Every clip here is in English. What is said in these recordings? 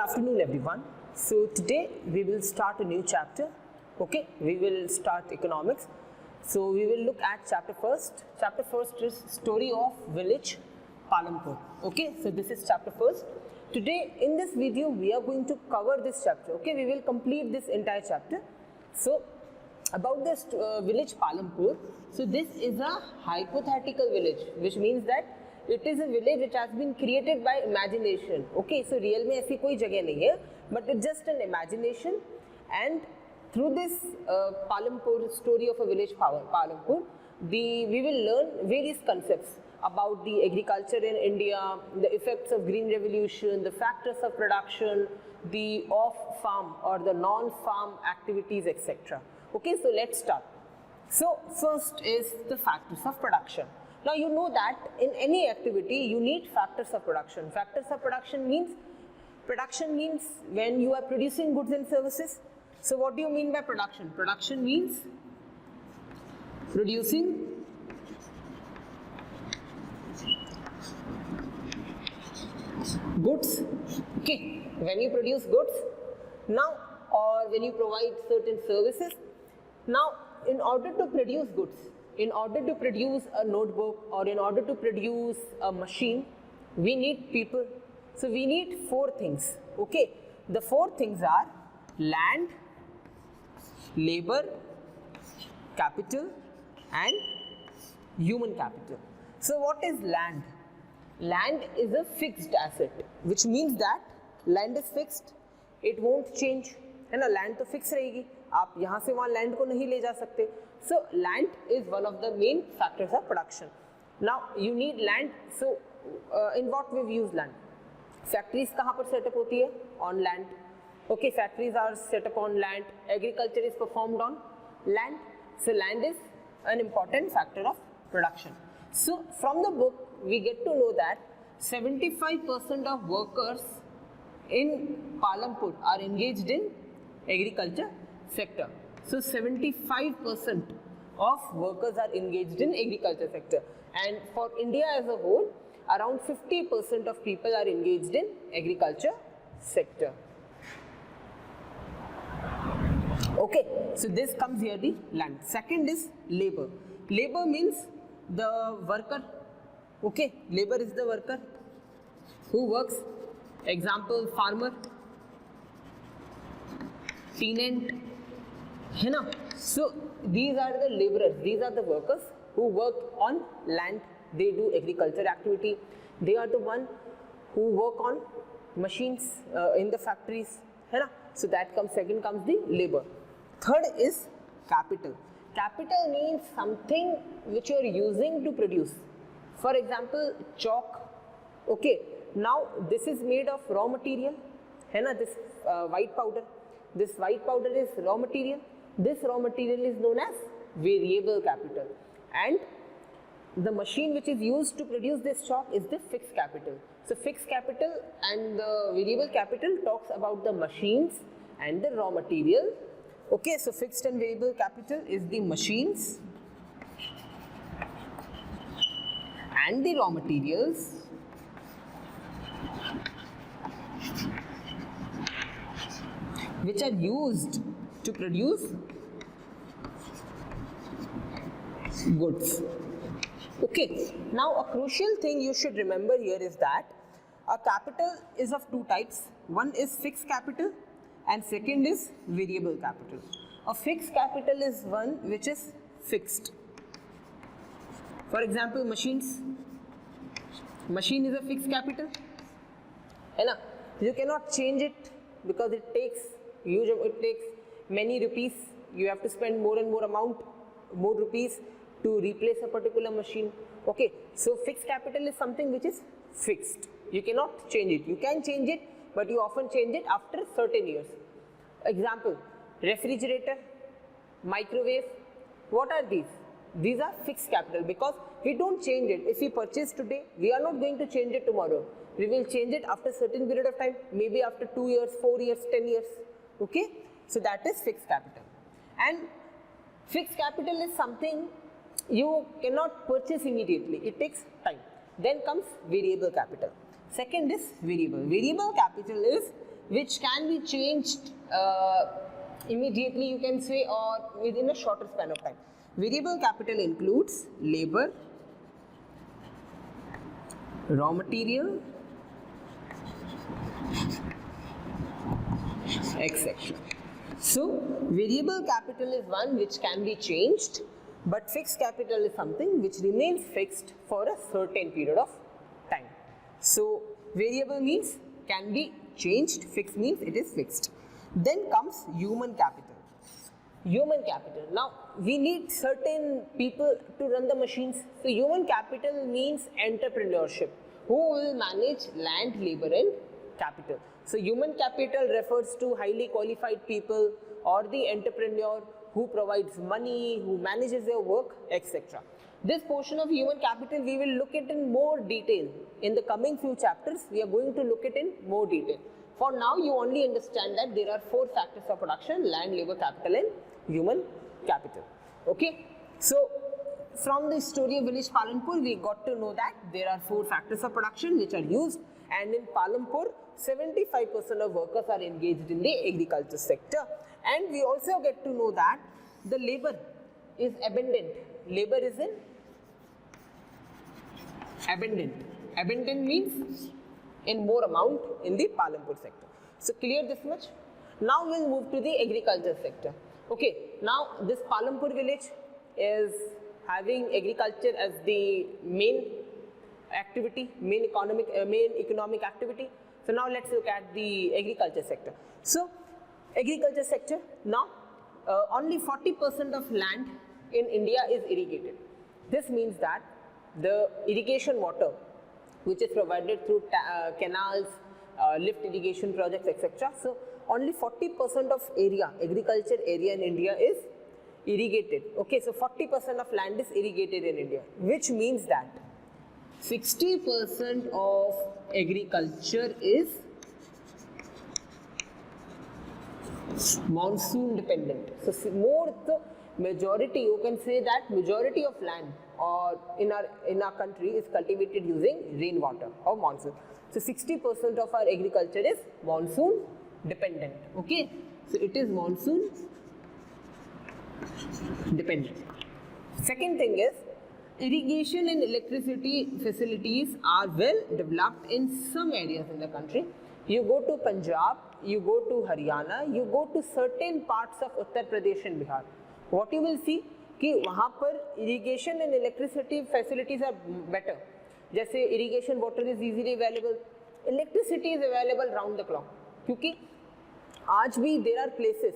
afternoon everyone. So today we will start a new chapter. Okay, we will start economics. So we will look at chapter first. Chapter first is story of village Palampur. Okay, so this is chapter first. Today in this video we are going to cover this chapter. Okay, we will complete this entire chapter. So about this village Palampur. So this is a hypothetical village, which means that it is a village which has been created by imagination. Okay, so real में ऐसी कोई जगह नहीं है, but it's just an imagination. And through this Palampur story of a village Palampur, we will learn various concepts about the agriculture in India, the effects of green revolution, the factors of production, the off-farm or the non-farm activities, etc. Okay, so let's start. So first is the factors of production. Now you know that in any activity you need factors of production. Factors of production means when you are producing goods and services. So what do you mean by production? Production means producing goods. Okay, when you produce goods now, or when you provide certain services. Now in order to produce goods, in order to produce a notebook or in order to produce a machine, we need people. So we need four things. Okay, the four things are land, labor, capital and human capital. So what is land? Land is a fixed asset, which means that land is fixed, it won't change. है ना, land तो fix रहेगी, आप यहाँ से वहाँ land को नहीं ले जा सकते. So land is one of the main factors of production. Now you need land. So in what way we use land? Factories कहाँ पर set up होती है? On land. Okay, factories are set up on land. Agriculture is performed on land. So land is an important factor of production. So from the book we get to know that 75% of workers in Palampur are engaged in agriculture sector. So 75% of workers are engaged in agriculture sector, and for India as a whole around 50% of people are engaged in agriculture sector. Okay, so this comes here the land. Second is labor. Labor means the worker. Okay, labor is the worker who works. Example, farmer, tenant, है ना? So these are the laborers, these are the workers who work on land, they do agriculture activity, they are the one who work on machines in the factories, है ना? So that comes, second comes the labor. Third is capital. Capital means something which you are using to produce. For example, chalk. Okay, now this is made of raw material, है ना? This white powder. This white powder is raw material. This raw material is known as variable capital, and the machine which is used to produce this chalk is the fixed capital. So fixed capital and the variable capital talks about the machines and the raw material. Okay, so fixed and variable capital is the machines and the raw materials which are used to produce goods. Okay, now a crucial thing you should remember here is that a capital is of two types. One is fixed capital and second is variable capital. A fixed capital is one which is fixed. For example, machines. Machine is a fixed capital. है ना? You cannot change it because it takes many rupees. You have to spend more and more rupees to replace a particular machine. Okay, so fixed capital is something which is fixed. You cannot change it. You can change it, but you often change it after certain years. Example, refrigerator, microwave. What are these? These are fixed capital because we don't change it. If we purchase today, we are not going to change it tomorrow. We will change it after a certain period of time, maybe after 2 years, 4 years, 10 years. Okay, so that is fixed capital. And fixed capital is something you cannot purchase immediately. It takes time. Then comes variable capital. Second is variable. Variable capital is which can be changed immediately, you can say, or within a shorter span of time. Variable capital includes labor, raw material, etc. So variable capital is one which can be changed, but fixed capital is something which remains fixed for a certain period of time. So variable means can be changed, fixed means it is fixed. Then comes human capital. Human capital. Now we need certain people to run the machines. So human capital means entrepreneurship, who will manage land, labor and capital. So human capital refers to highly qualified people or the entrepreneur who provides money, who manages their work, etc. This portion of human capital we will look at in more detail. In the coming few chapters, we are going to look at in more detail. For now, you only understand that there are 4 factors of production: land, labor, capital and human capital. Okay. So from the story of village Palanpur, we got to know that there are 4 factors of production which are used, and in Palanpur, 75% of workers are engaged in the agriculture sector. And we also get to know that the labor is abundant. Labor is in abundant. Abundant means in more amount in the Palanpur sector. So clear this much? Now we'll move to the agriculture sector. Okay, now this Palanpur village is having agriculture as the main activity, main economic activity. So now let's look at the agriculture sector. So agriculture sector, now only 40% of land in India is irrigated. This means that the irrigation water which is provided through canals, lift irrigation projects, etc. So only 40% of area, agriculture area in India is irrigated. Okay, so 40% of land is irrigated in India, which means that 60% of agriculture is monsoon dependent. So more the majority, you can say that majority of land or in our country is cultivated using rainwater or monsoon. So 60% of our agriculture is monsoon dependent. Okay, so it is monsoon dependent. Second thing is, irrigation and electricity facilities are well developed in some areas in the country. You go to Punjab, you go to Haryana, you go to certain parts of Uttar Pradesh and Bihar. What you will see कि वहाँ पर irrigation and electricity facilities are better. जैसे irrigation water is easily available, electricity is available round the clock. क्योंकि आज भी there are places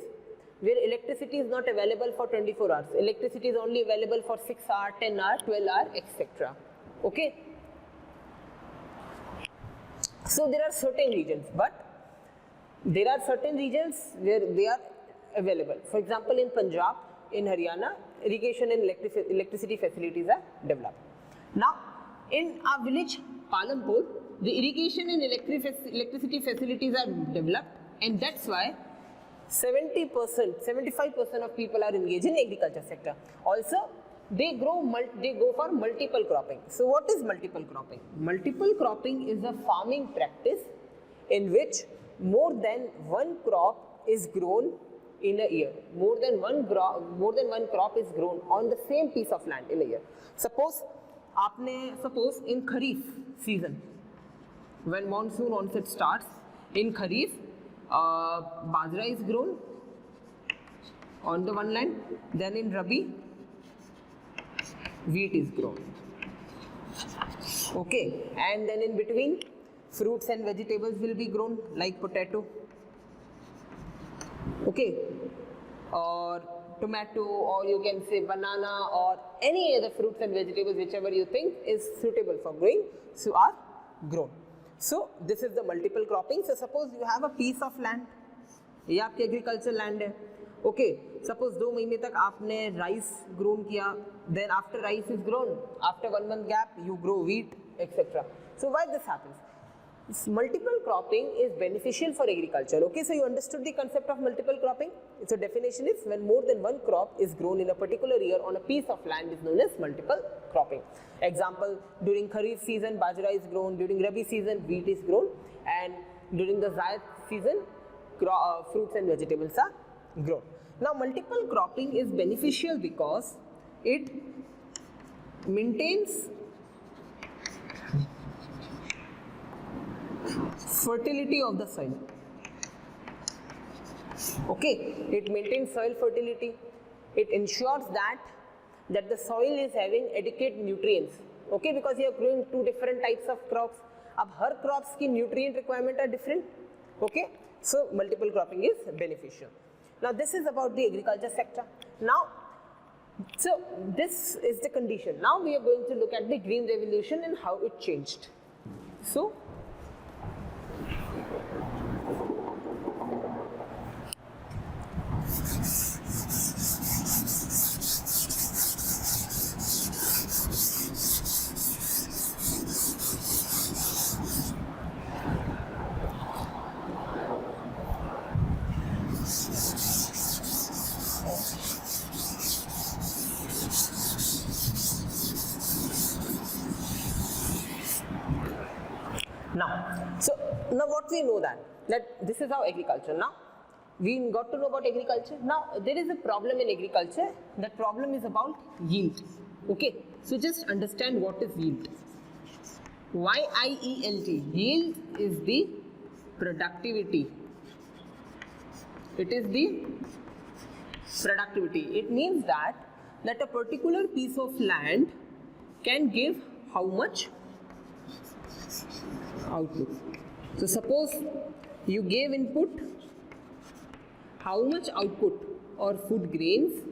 where electricity is not available for 24 hours. Electricity is only available for 6 hours, 10 hours, 12 hours, etc. Okay. So there are certain regions, but there are certain regions where they are available. For example, in Punjab, in Haryana, irrigation and electricity facilities are developed. Now, in our village Palanpur, the irrigation and electricity facilities are developed, and that's why 75% of people are engaged in agriculture sector. Also, they go for multiple cropping. So what is multiple cropping? Multiple cropping is a farming practice in which more than one crop is grown in a year. More than one crop is grown on the same piece of land in a year. Suppose in Kharif season, when monsoon onset starts, in Kharif, bajra is grown on the one land, then in Rabi, wheat is grown. Okay, and then in between, fruits and vegetables will be grown like potato. Okay, or tomato, or you can say banana, or any other fruits and vegetables, whichever you think is suitable for growing, so are grown. So this is the multiple cropping. So suppose you have a piece of land, ये आपकी agricultural land है. Okay, suppose 2 महीने तक आपने rice grown किया, then after rice is grown, after 1 month gap you grow wheat, etc. So why this happens? Multiple cropping is beneficial for agriculture. Okay, so you understood the concept of multiple cropping. So definition is when more than one crop is grown in a particular year on a piece of land is known as multiple cropping. Example, during Kharif season, bajra is grown, during Rabi season, wheat is grown, and during the Zaid season, fruits and vegetables are grown. Now, multiple cropping is beneficial because it maintains fertility of the soil. Okay, it maintains soil fertility. It ensures that the soil is having adequate nutrients. Okay, because you are growing two different types of crops. अब हर crops की nutrient requirement are different. Okay, so multiple cropping is beneficial. Now this is about the agriculture sector. Now, so this is the condition. Now we are going to look at the green revolution and how it changed. So now what we know that this is how agriculture. Now we got to know about agriculture. Now there is a problem in agriculture. That problem is about yield. Okay, so just understand what is yield. Y-I-E-L-T. Yield is the productivity. It is the productivity. It means that a particular piece of land can give how much output. So suppose you gave input, how much output or food grains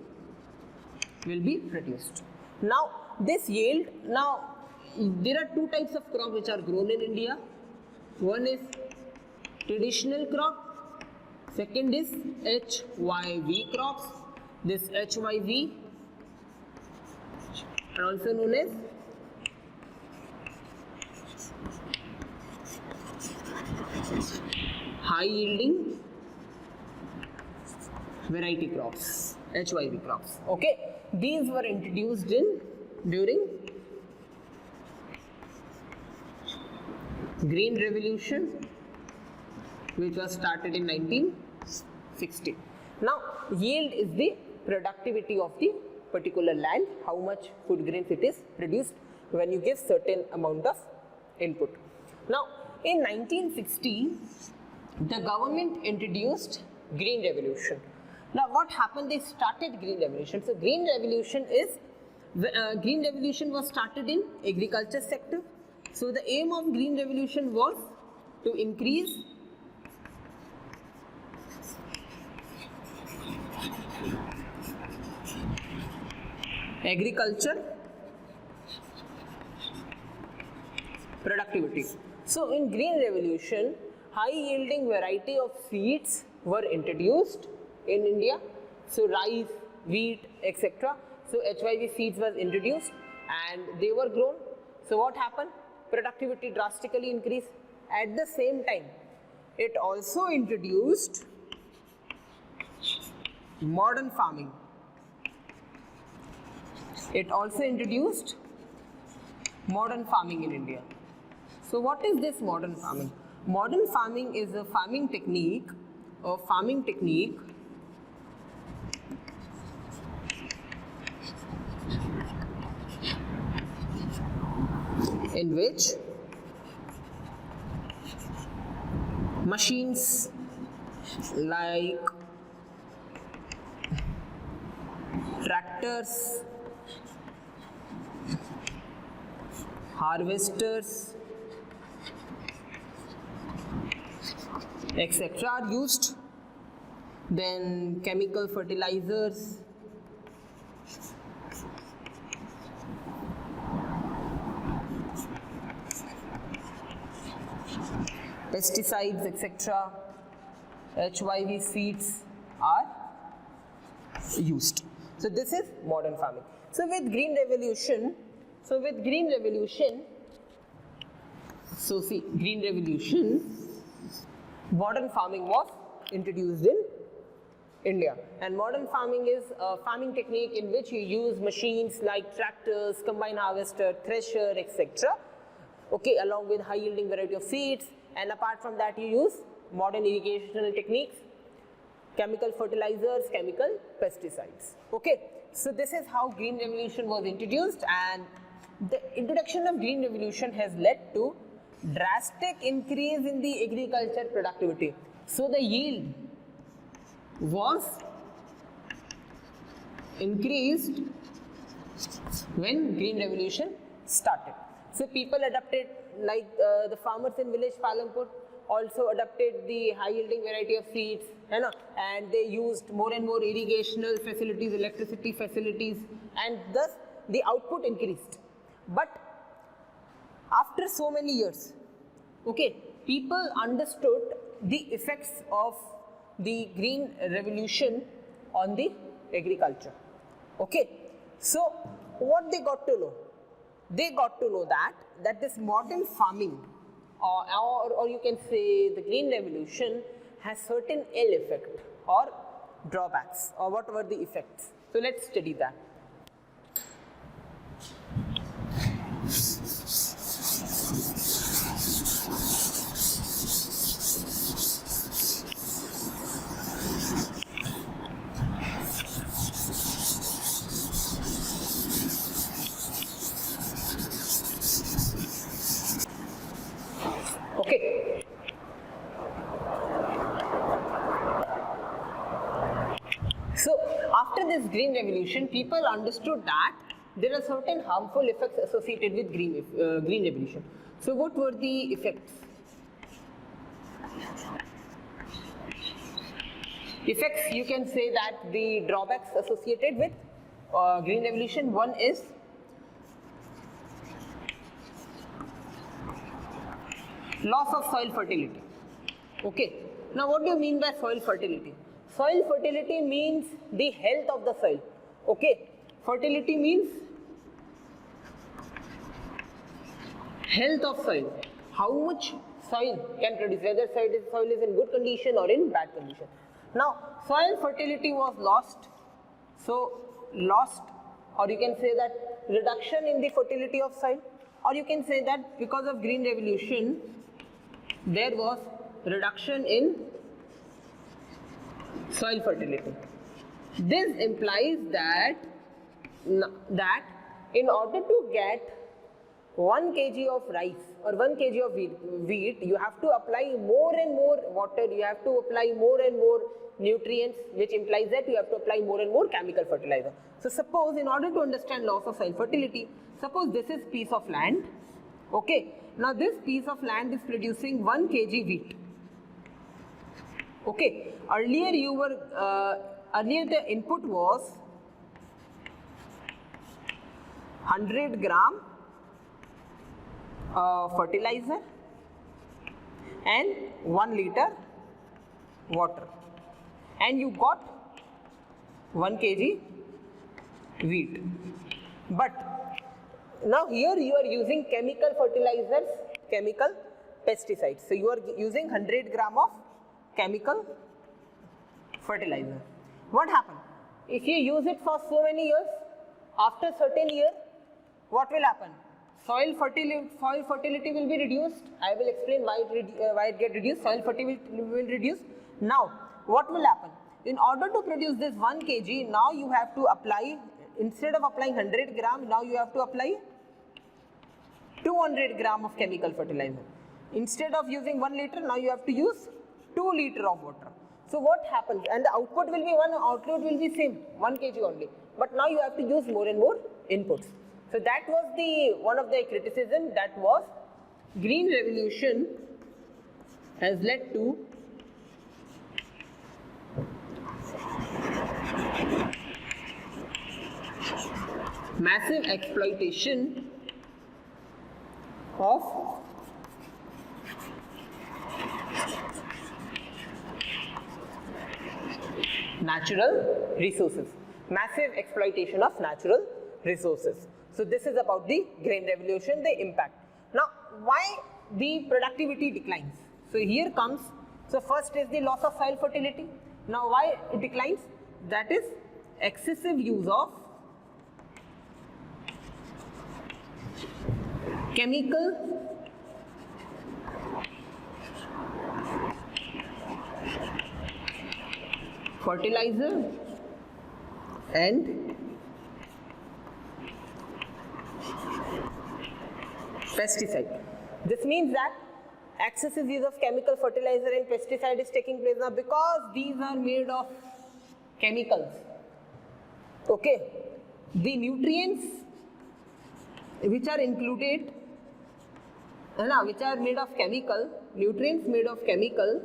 will be produced. Now this yield, now there are two types of crop which are grown in India. One is traditional crop, second is HYV crops. This HYV are also known as high yielding variety crops, HYV crops. Okay, these were introduced during Green Revolution, which was started in 1960. Now, yield is the productivity of the particular land, how much food grains it is produced when you give certain amount of input. Now, in 1960, the government introduced Green Revolution. Now, what happened? They started Green Revolution. So, Green Revolution was started in agriculture sector. So, the aim of Green Revolution was to increase agriculture productivity. So in Green Revolution, high yielding variety of seeds were introduced in India. So rice, wheat, etc. So HYV seeds was introduced and they were grown. So what happened? Productivity drastically increased. At the same time, it also introduced modern farming. It also introduced modern farming in India. So what is this modern farming? Modern farming is a farming technique in which machines like tractors, harvesters, etc. are used. Then chemical fertilizers, pesticides, etc. HYV seeds are used. So this is modern farming. So with Green Revolution, modern farming was introduced in India. And modern farming is a farming technique in which you use machines like tractors, combine harvester, thresher, etc. Okay, along with high yielding variety of seeds and apart from that you use modern irrigational techniques, chemical fertilizers, chemical pesticides. Okay, so this is how green revolution was introduced, and the introduction of green revolution has led to drastic increase in the agriculture productivity. So the yield was increased when green revolution started. So people adopted, like the farmers in village Palampur also adopted the high yielding variety of seeds, you know, and they used more and more irrigational facilities, electricity facilities, and thus the output increased. But after so many years, okay, people understood the effects of the green revolution on the agriculture. Okay, so what they got to know? They got to know that this modern farming, or you can say the green revolution, has certain ill effect or drawbacks, or what were the effects. So let's study that. Okay. So after this green revolution, people understood that there are certain harmful effects associated with green revolution. So what were the effects? Effects, you can say that the drawbacks associated with green revolution, one is loss of soil fertility. Okay. Now what do you mean by soil fertility? Soil fertility means the health of the soil. Okay. Fertility means health of soil. How much soil can produce, whether soil is in good condition or in bad condition. Now soil fertility was lost. So lost, or you can say that reduction in the fertility of soil, or you can say that because of green revolution there was reduction in soil fertility. This implies that in order to get 1 kg of rice or 1 kg of wheat, you have to apply more and more water, you have to apply more and more nutrients, which implies that you have to apply more and more chemical fertilizer. So suppose, in order to understand loss of soil fertility, suppose this is piece of land. Okay, now this piece of land is producing 1 kg wheat. Okay, earlier the input was 100 gram fertilizer and 1 liter water, and you got 1 kg wheat. But now here you are using chemical fertilizers, chemical pesticides. So you are using 100 gram of chemical fertilizer. What happened? If you use it for so many years, after certain year, what will happen? Soil fertility will be reduced. I will explain why it get reduced. Soil fertility will reduce. Now, what will happen? In order to produce this 1 kg, now you have to apply, instead of applying 100 gram, now you have to apply 200 gram of chemical fertilizer. Instead of using 1 liter, now you have to use 2 liter of water. So what happens? And the output will be output will be same, 1 kg only. But now you have to use more and more inputs. So that was one of the criticism, that was green revolution has led to massive exploitation of natural resources. Massive exploitation of natural resources. So this is about the green revolution, the impact. Now, why the productivity declines? So here comes, so first is the loss of soil fertility. Now why it declines? That is excessive use of chemical fertilizer and pesticide. This means that excessive use of chemical fertilizer and pesticide is taking place now because these are made of chemicals. Okay, the nutrients which are included, which are made of chemical, nutrients made of chemical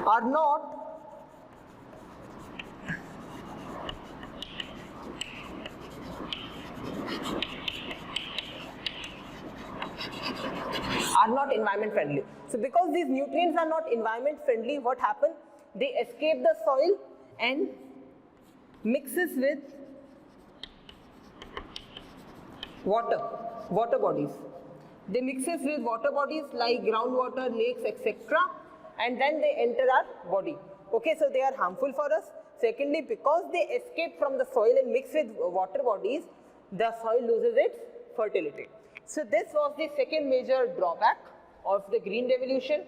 are not environment friendly. So because these nutrients are not environment friendly, what happens? They escape the soil and mixes with water bodies. They mixes with water bodies like groundwater, lakes, etc. and then they enter our body. Okay, so they are harmful for us. Secondly, because they escape from the soil and mix with water bodies, the soil loses its fertility. So this was the second major drawback of the green revolution.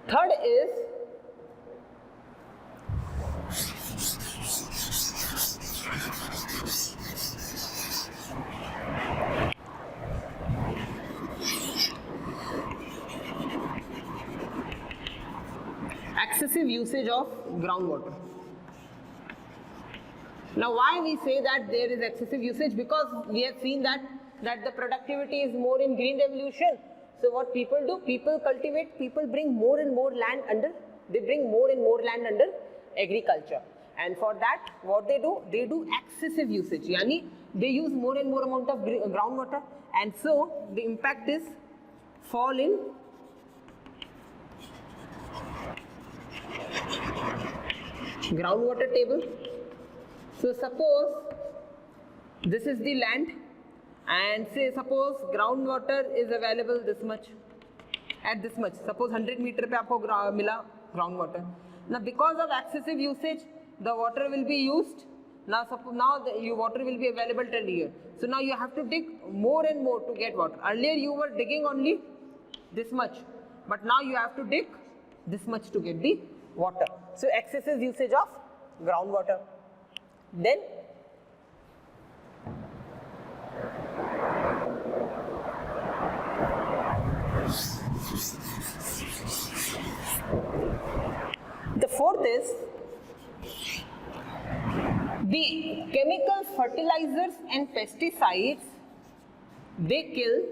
Third is excessive usage of groundwater. Now why we say that there is excessive usage? Because we have seen that the productivity is more in green revolution. So what people do, people cultivate, people bring more and more land under, agriculture. And for that, what they do excessive usage. Yani, they use more and more amount of groundwater, and so the impact is fall in groundwater table. So suppose this is the land, and say suppose groundwater is available this much, at this much, suppose 100 meter पे आपको मिला groundwater. Now because of excessive usage, the water will be used. Now suppose the water will be available till here. So now you have to dig more and more to get water. Earlier you were digging only this much, but now you have to dig this much to get the water. So excessive usage of groundwater. Then the fourth is the chemical fertilizers and pesticides. They kill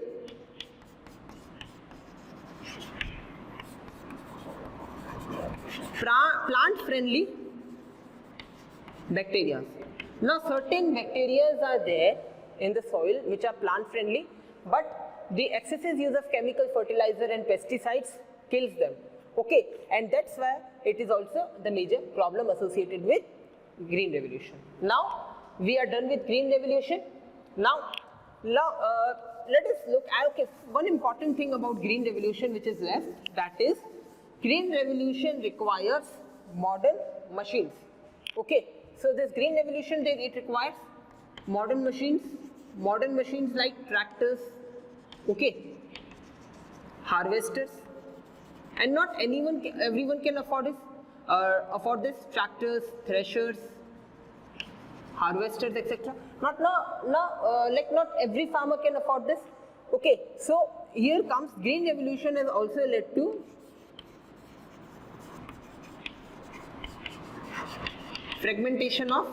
plant friendly bacteria. Now certain bacteria are there in the soil which are plant friendly, but the excessive use of chemical fertilizer and pesticides kills them. Okay, and that's why it is also the major problem associated with green revolution. Now we are done with green revolution. Now let us look at one important thing about green revolution which is left, that is green revolution requires modern machines. Okay, so this green revolution, it requires modern machines like tractors, okay, harvesters, and not everyone can afford this, tractors, threshers, harvesters, etc. Not every farmer can afford this. Okay, so here comes green revolution has also led to fragmentation of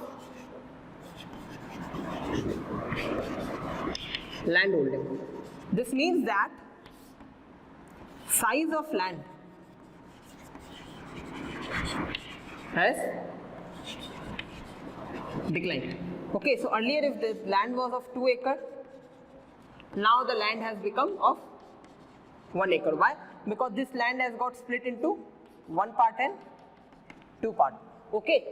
land holding. This means that size of land has declined. Okay, so earlier if the land was of 2 acres, now the land has become of 1 acre. Why? Because this land has got split into 1 part and 2 part. Okay,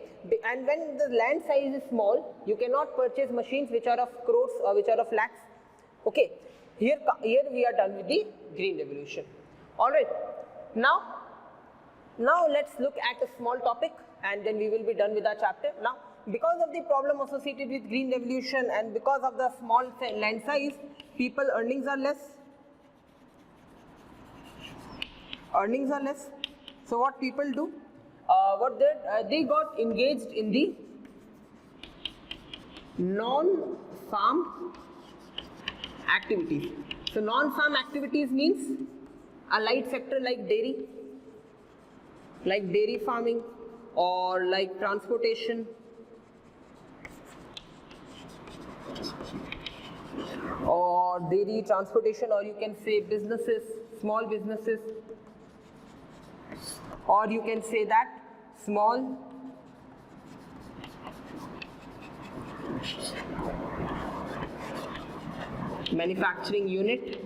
and when the land size is small, you cannot purchase machines which are of crores or which are of lakhs. Okay, here we are done with the green revolution. All right, now let's look at a small topic and then we will be done with our chapter. Now, because of the problem associated with green revolution and because of the small land size, people earnings are less. earnings are less. So what people do? They got engaged in the non-farm activities. So non-farm activities means a light sector like dairy farming, or like transportation, or dairy transportation, or you can say businesses, small businesses, or you can say that small manufacturing unit.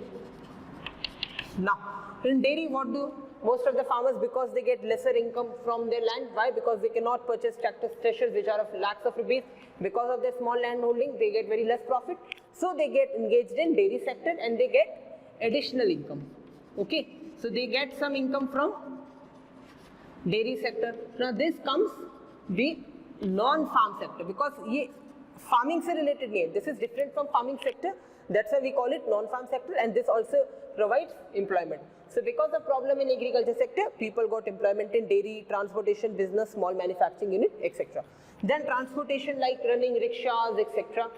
Now, in dairy, what do most of the farmers, because they get lesser income from their land? Why? Because they cannot purchase tractor tractors which are of lakhs of rupees. Because of their small land holding, they get very less profit. So they get engaged in dairy sector and they get additional income. Okay, so they get some income from dairy sector. Now this comes the non-farm sector, because ये farming से related नहीं है. This is different from farming sector. That's why we call it non-farm sector, and this also provides employment. So because of problem in agriculture sector, people got employment in dairy, transportation, business, small manufacturing unit, etc. Then transportation like running rickshaws, etc.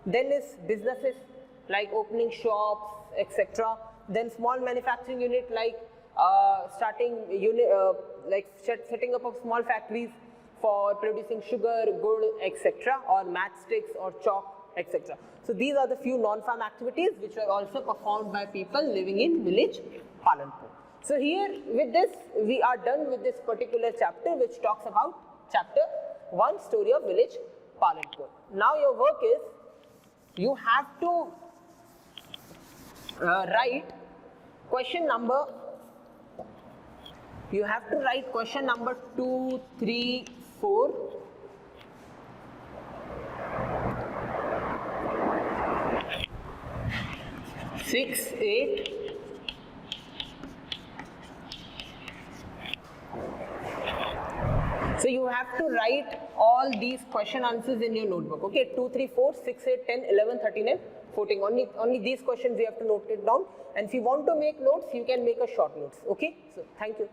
Then is businesses like opening shops, etc. Then small manufacturing unit like setting up of small factories for producing sugar, good, etc. or matchsticks or chalk, etc. So these are the few non-farm activities which are also performed by people living in village Palanpur. So here with this we are done with this particular chapter, which talks about chapter 1, story of village Palanpur. Now your work is, you have to write question number 2, 3, 4, 6, 8, so you have to write all these question answers in your notebook. Okay, 2, 3, 4, 6, 8, 10, 11, 13 and 14. Only these questions you have to note it down, and if you want to make notes, you can make a short notes. Okay, so thank you.